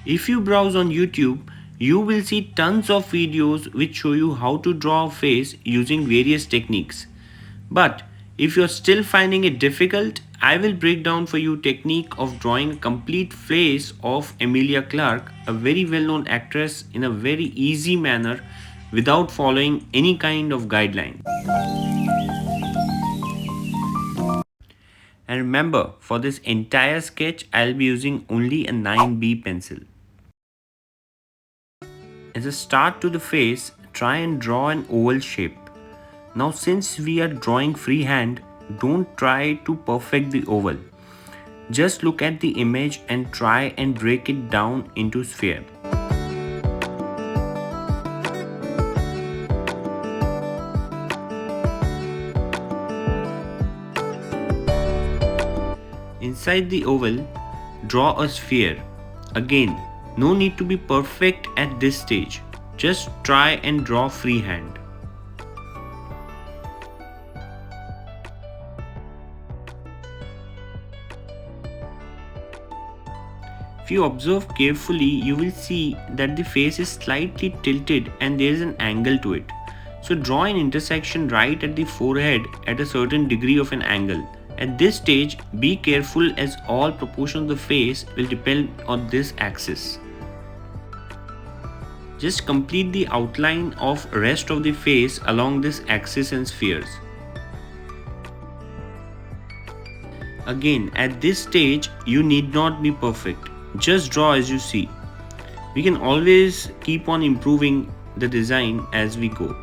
If you browse on YouTube, you will see tons of videos which show you how to draw a face using various techniques. But if you're still finding it difficult, I will break down for you technique of drawing a complete face of Emilia Clarke, a very well-known actress, in a very easy manner without following any kind of guideline. And remember, for this entire sketch, I'll be using only a 9B pencil. As a start to the face, try and draw an oval shape. Now since we are drawing freehand, don't try to perfect the oval. Just look at the image and try and break it down into sphere. Inside the oval, draw a sphere. Again, no need to be perfect at this stage. Just try and draw freehand. If you observe carefully, you will see that the face is slightly tilted and there is an angle to it. So draw an intersection right at the forehead at a certain degree of an angle. At this stage, be careful as all proportions of the face will depend on this axis. Just complete the outline of rest of the face along this axis and spheres. Again, at this stage, you need not be perfect. Just draw as you see. We can always keep on improving the design as we go.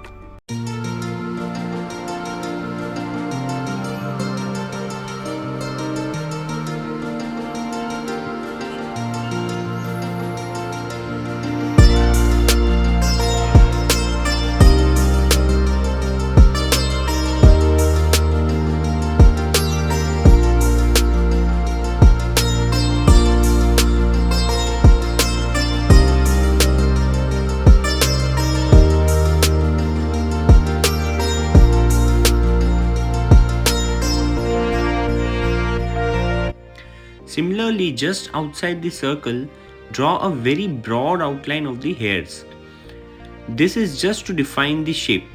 Similarly, just outside the circle, draw a very broad outline of the hairs. This is just to define the shape.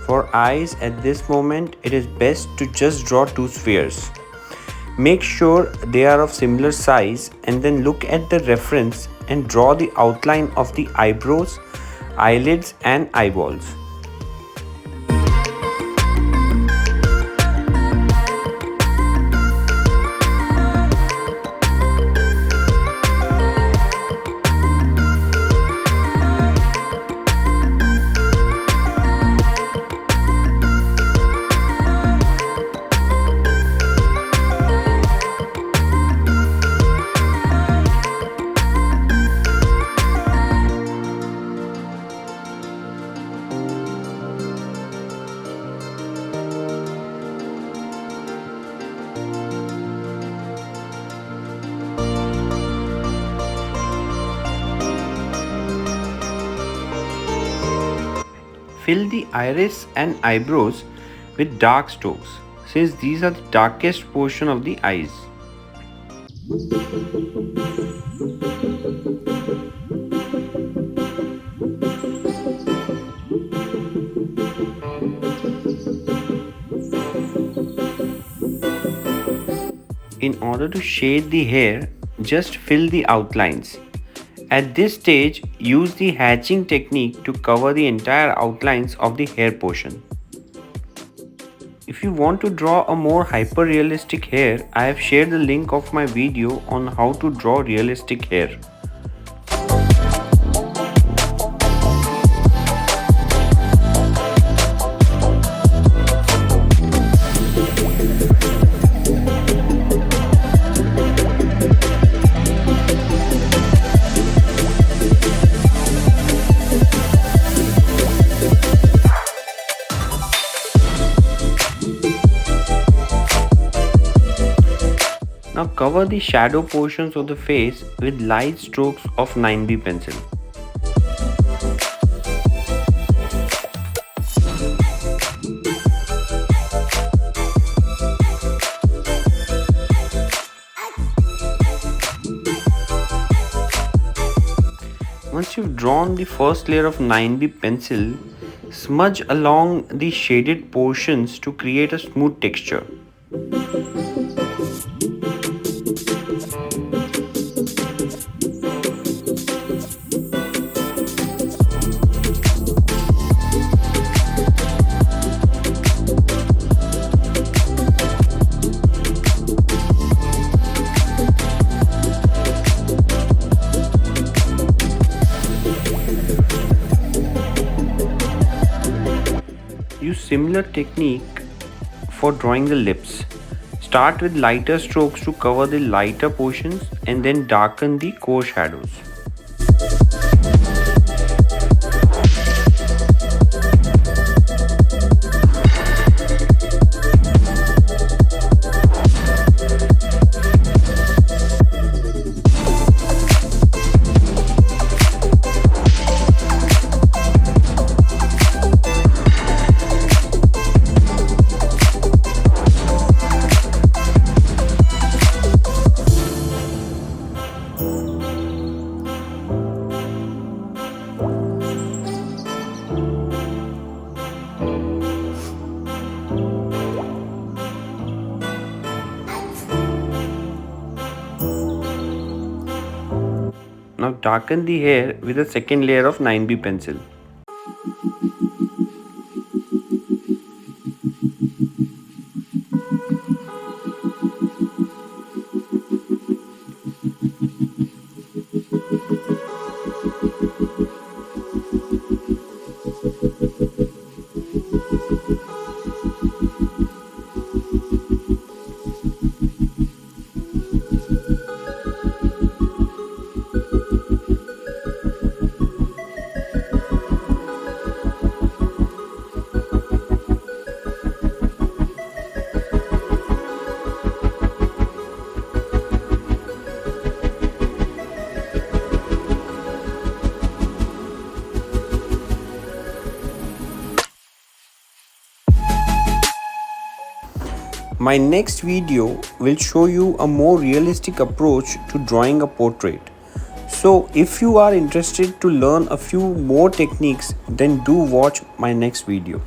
For eyes, at this moment, it is best to just draw two spheres. Make sure they are of similar size and then look at the reference and draw the outline of the eyebrows, eyelids and eyeballs. Fill the iris and eyebrows with dark strokes, since these are the darkest portion of the eyes. In order to shade the hair, just fill the outlines. At this stage, use the hatching technique to cover the entire outlines of the hair portion. If you want to draw a more hyper-realistic hair, I have shared the link of my video on how to draw realistic hair. Now Cover the shadow portions of the face with light strokes of 9B pencil. Once you've drawn the first layer of 9B pencil, smudge along the shaded portions to create a smooth texture. Use similar technique for drawing the lips. Start with lighter strokes to cover the lighter portions and then darken the core shadows. Now darken the hair with a second layer of 9B pencil. My next video will show you a more realistic approach to drawing a portrait. So if you are interested to learn a few more techniques, then do watch my next video.